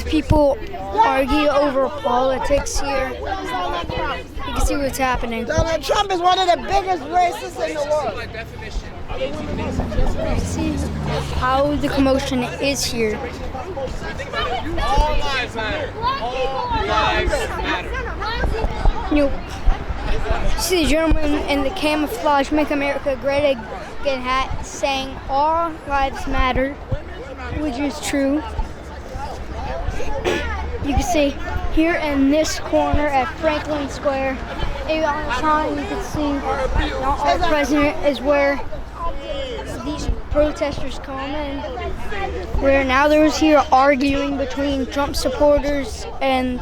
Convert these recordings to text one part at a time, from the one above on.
these people argue over politics here. You can see what's happening. Donald Trump is one of the biggest racists in the world. You can see how the commotion is here. All lives matter. All lives matter. See the gentleman in the camouflage Make America Great Again hat saying all lives matter, which is true. You can see here in this corner at Franklin Square, maybe on the time you can see our president is where these protesters come in. Where now there's here arguing between Trump supporters and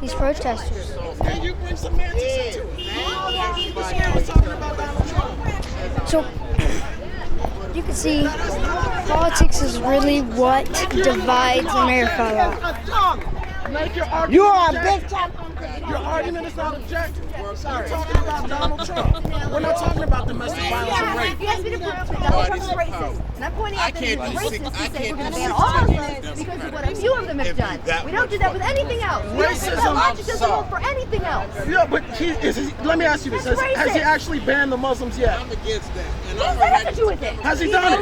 these protesters. Can you bring some semantics into it? So you can see politics is really what divides America a lot. You are a big time. Your argument is not objective. We're talking about Donald Trump. We're not talking about domestic violence and rape. You asked me to prove that Donald Trump is racist. And I'm pointing out that he's racist to say we're going to ban all Muslims because of what a few of them have done. We don't do that with anything else. We don't do that logic doesn't hold for anything else. Yeah, but let me ask you this. Has he actually banned the Muslims yet? I'm against that. And What does that have to do with it? Has he done it?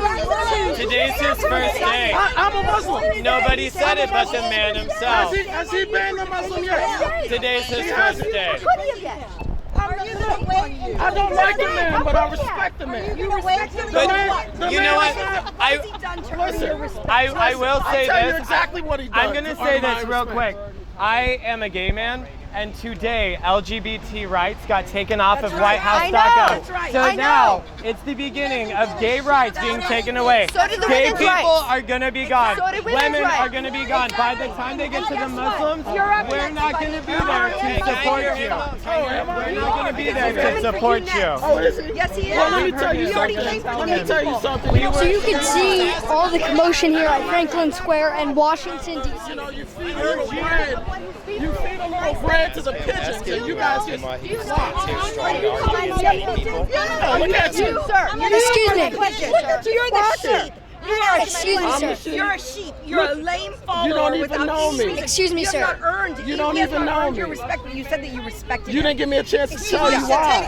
Today's his first day. I'm a Muslim. Nobody said it but the man himself. Has he banned the Muslim yet? Today's his first day. Could he have yet? I don't like the man, but I respect the man. You respect him? But you know what? I will say I'll tell you this. exactly what he does. I'm gonna say this real quick. I am a gay man, and today LGBT rights got taken off of WhiteHouse.gov. So now it's the beginning of gay rights being taken away. So did the Gay women's people rights. are gonna be gone. So did women's Women rights. are gonna be gone. By the time they get to the Muslims, You're up we're next, not buddy. gonna be there to support you. We're not gonna be there to support you. Oh, is he? Yes, he is. Well, let me tell you He already something. came for the Let gay me tell you people. something. So you can see all the commotion here at Franklin Square and Washington, D.C. You know, you feed a little bread. You feed a little bread to the pigeons, and you guys just Look at you, sir. Excuse me. You're the sheep. You are a Excuse me, sheep. sir. You're a sheep. You're a lame follower. You don't even without know me. any- Excuse me, You sir. have not earned. You don't have even not know earned your me. respect, but you said that you respected You him. didn't give me a chance to tell you why.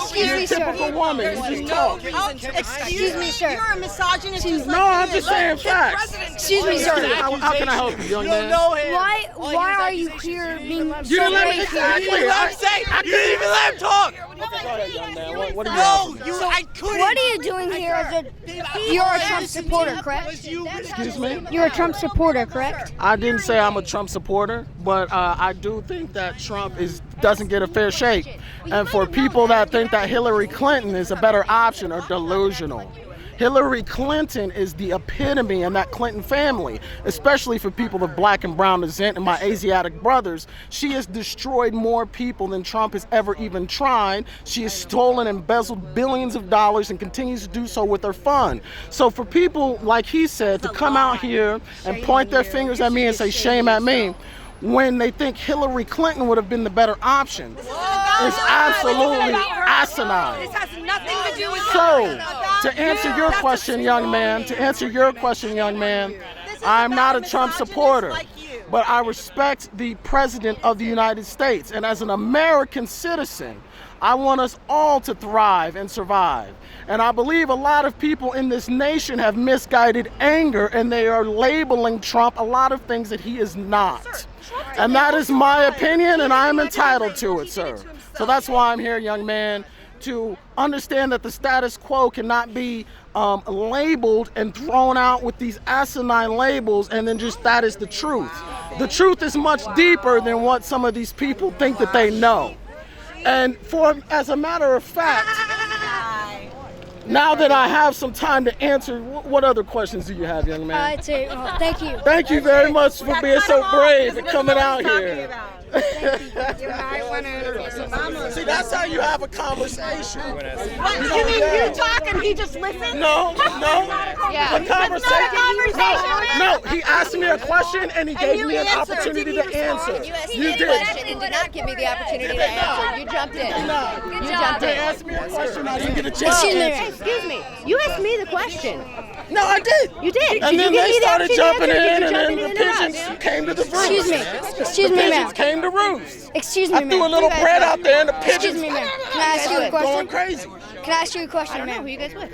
Excuse me, sir. Typical woman. You just talk. Excuse me, sir. You're a misogynist. just No, like I'm he just is. saying facts. Excuse me, sir. How can I help you, young man? Why are you here being You so didn't let me racist? exactly. You let him say. You didn't even let him talk. Go ahead, young man. What are you No, asking? I couldn't. What are you doing here as you're a Trump supporter, correct? Excuse me? You're a Trump supporter, correct? I didn't say I'm a Trump supporter, but I do think that Trump doesn't get a fair shake. And for people that think that Hillary Clinton is a better option are delusional. Hillary Clinton is the epitome in that Clinton family, especially for people of black and brown descent and my Asiatic brothers. She has destroyed more people than Trump has ever even tried. She has stolen and embezzled billions of dollars and continues to do so with her fund. So for people, like he said, to come out here and point their fingers at me and say shame at me, when they think Hillary Clinton would have been the better option, is absolutely asinine. This has nothing to do with So, to answer your question, young man, I'm not a Trump supporter, but I respect the President of the United States. And as an American citizen, I want us all to thrive and survive. And I believe a lot of people in this nation have misguided anger, and they are labeling Trump a lot of things that he is not. And that is my opinion, and I am entitled to it, sir. So that's why I'm here, young man, to understand that the status quo cannot be labeled and thrown out with these asinine labels and then just that is the truth. The truth is much deeper than what some of these people think that they know. And as a matter of fact, now that I have some time to answer, what other questions do you have, young man? I'd say, thank you. Thank you very much for being so brave and coming out here. See, that's how you have a conversation. You mean you talk and he just listens? No. Yeah. A conversation. No, he asked me a question and he gave you me an answered. opportunity Did to he respond? answer. You asked You me a did. question and did not give me the opportunity to answer. You jumped in. You jumped They in. asked me a question, I didn't get a chance Excuse to me. answer. Excuse me. You asked me the question. No, I did. You did. And Did then you give they me the started opportunity jumping to answer? in, Did you and jump then in the and pigeons came to the roost. Excuse me. Excuse The me, pigeons ma'am. came to roost. Excuse me, I threw a ma'am. little bread out there, and the pigeons Excuse me, ma'am. Can I ask you a going question? crazy. Can I ask you a question, I don't know who ma'am? you guys with.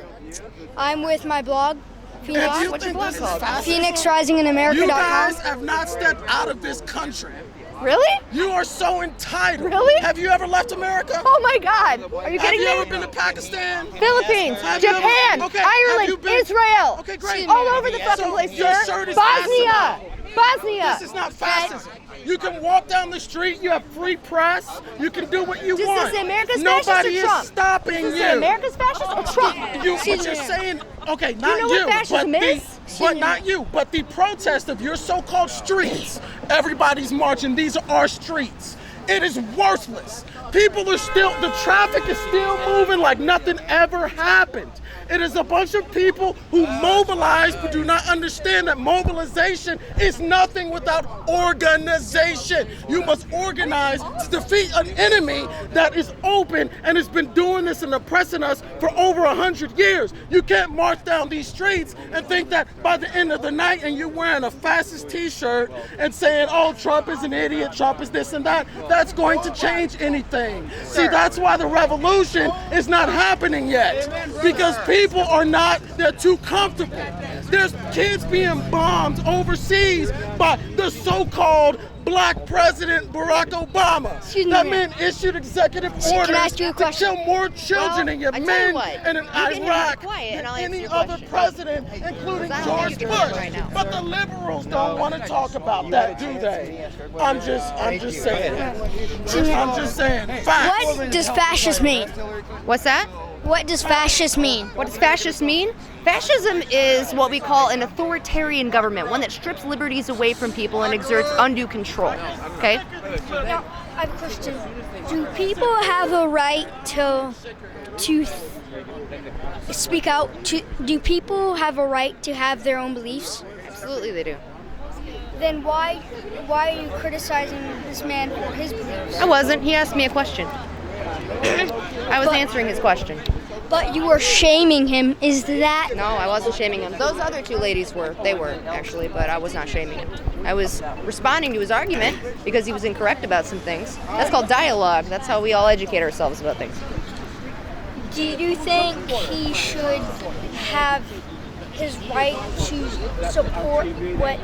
I'm with my blog, If Phoenix, you What's your think blog this is called? fascism, PhoenixRisingInAmerica.com. you guys have not stepped out of this country. Really? You are so entitled. Really? Have you ever left America? Oh my God. Are you Have kidding you me? ever been to Pakistan? Philippines, Have you ever- Japan, Okay, have you Ireland, been- Israel. Okay, great. All over the fucking So place, your sir. shirt is Bosnia. Bosnia. This is not fascism. You can walk down the street. You have free press. You can do what you Does want. this say America's Nobody fascist or is Trump? stopping Does this you. say America's fascist or Trump? But you're saying, okay, not know what you, fascism but is? but not you, but the protest of your so-called streets. Everybody's marching. These are our streets. It is worthless. People are still, the traffic is still moving like nothing ever happened. It is a bunch of people who mobilize but do not understand that mobilization is nothing without organization. You must organize to defeat an enemy that is open and has been doing this and oppressing us for over 100 years. You can't march down these streets and think that by the end of the night and you're wearing a fascist t-shirt and saying, oh, Trump is an idiot, Trump is this and that, that's going to change anything. See, that's why the revolution is not happening yet. Because people are not, they're too comfortable. There's kids being bombed overseas by the so-called black president Barack Obama. Excuse me, That ma'am. man issued executive Can I orders ask you a to question? kill more children and your I tell you men what, and in you can be Iraq quiet and than I'll answer any your other question. president, including I don't George think you can Bush. right now. But the liberals don't want to talk about that, do they? I'm just saying. I'm just saying. Facts. What does fascist mean? What's that? What does fascist mean? What does fascist mean? Fascism is what we call an authoritarian government, one that strips liberties away from people and exerts undue control. Okay? Now, I have a question. Do people have a right to speak out? Do people have a right to have their own beliefs? Absolutely they do. Then why are you criticizing this man for his beliefs? I wasn't. He asked me a question. I was answering his question. But you were shaming him. Is that No, I wasn't shaming him. Those other two ladies were. They were, actually, but I was not shaming him. I was responding to his argument because he was incorrect about some things. That's called dialogue. That's how we all educate ourselves about things. Do you think he should have his right to support what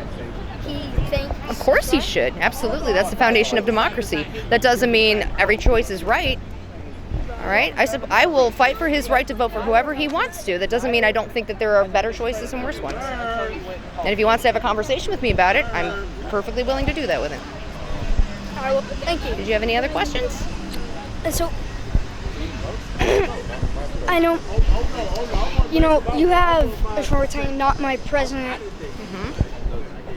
he thinks? Of course he should. Absolutely. That's the foundation of democracy. That doesn't mean every choice is right. All right? I will fight for his right to vote for whoever he wants to. That doesn't mean I don't think that there are better choices and worse ones. And if he wants to have a conversation with me about it, I'm perfectly willing to do that with him. All right, well, thank you. Did you have any other questions? And so, I know, you have a short time, not my president.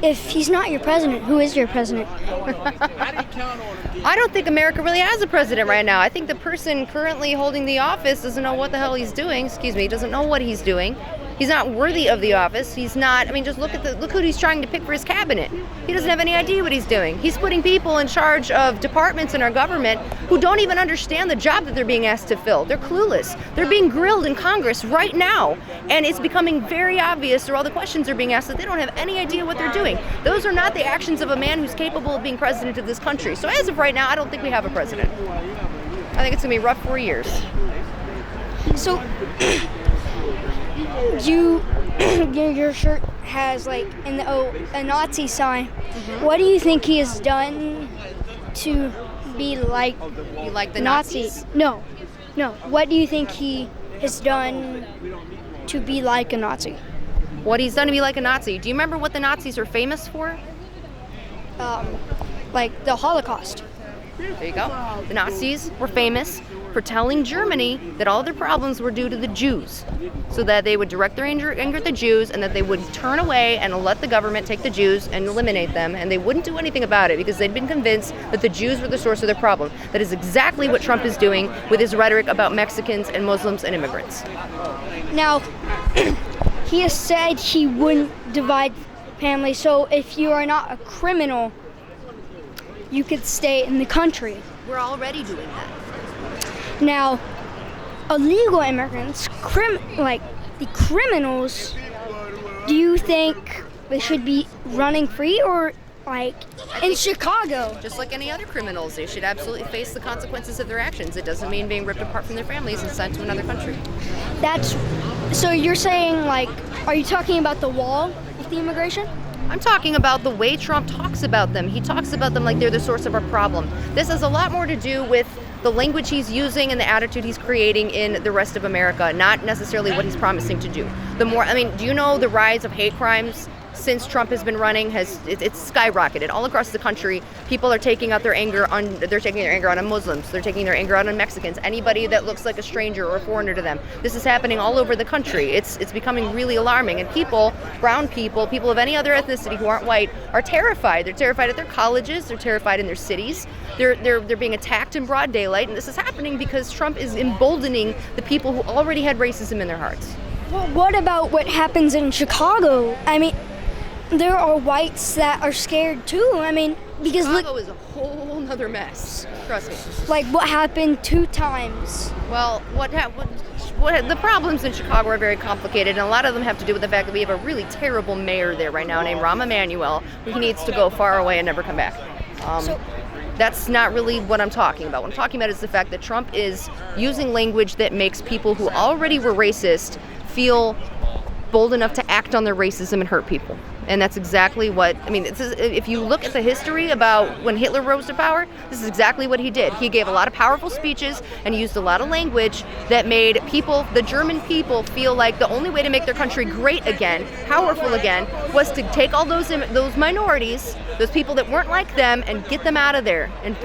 If he's not your president, who is your president? I don't think America really has a president right now. I think the person currently holding the office doesn't know what the hell he's doing. Doesn't know what he's doing. He's not worthy of the office. He's not. I mean, just look who he's trying to pick for his cabinet. He doesn't have any idea what he's doing. He's putting people in charge of departments in our government who don't even understand the job that they're being asked to fill. They're clueless. They're being grilled in Congress right now, and it's becoming very obvious through all the questions they're being asked that they don't have any idea what they're doing. Those are not the actions of a man who's capable of being president of this country. So as of right now, I don't think we have a president. I think it's gonna be a rough 4 years. So, your shirt has like a Nazi sign. What do you think he has done to be like You like the Nazi? Nazis? No. What do you think he has done to be like a Nazi? What he's done to be like a Nazi. Do you remember what the Nazis are famous for? Like the Holocaust. There you go. The Nazis were famous for telling Germany that all their problems were due to the Jews, so that they would direct their anger at the Jews and that they would turn away and let the government take the Jews and eliminate them, and they wouldn't do anything about it because they'd been convinced that the Jews were the source of their problem. That is exactly what Trump is doing with his rhetoric about Mexicans and Muslims and immigrants. Now, he has said he wouldn't divide families, so if you are not a criminal, you could stay in the country. We're already doing that. Now, illegal immigrants, the criminals, do you think they should be running free or like in Chicago? Just like any other criminals, they should absolutely face the consequences of their actions. It doesn't mean being ripped apart from their families and sent to another country. That's so you're saying like, are you talking about the wall with the immigration? I'm talking about the way Trump talks about them. He talks about them like they're the source of our problem. This has a lot more to do with the language he's using and the attitude he's creating in the rest of America, not necessarily what he's promising to do. Do you know the rise of hate crimes since Trump has been running it's skyrocketed all across the country. People are taking their anger on Muslims. They're taking their anger out on Mexicans. Anybody that looks like a stranger or a foreigner to them. This is happening all over the country. It's becoming really alarming. And people, brown people of any other ethnicity who aren't white, are terrified. They're terrified at their colleges. They're terrified in their cities. They're being attacked in broad daylight. And this is happening because Trump is emboldening the people who already had racism in their hearts. Well, what about what happens in Chicago? I mean, there are whites that are scared too. I mean, because Chicago is a whole nother mess. Trust me. like what happened 2 times. Well, the problems in Chicago are very complicated, and a lot of them have to do with the fact that we have a really terrible mayor there right now named Rahm Emanuel. He needs to go far away and never come back. That's not really what I'm talking about. What I'm talking about is the fact that Trump is using language that makes people who already were racist feel bold enough to act on their racism and hurt people. And that's exactly what, if you look at the history about when Hitler rose to power, this is exactly what he did. He gave a lot of powerful speeches and he used a lot of language that made people, the German people, feel like the only way to make their country great again, powerful again, was to take all those minorities, those people that weren't like them, and get them out of there and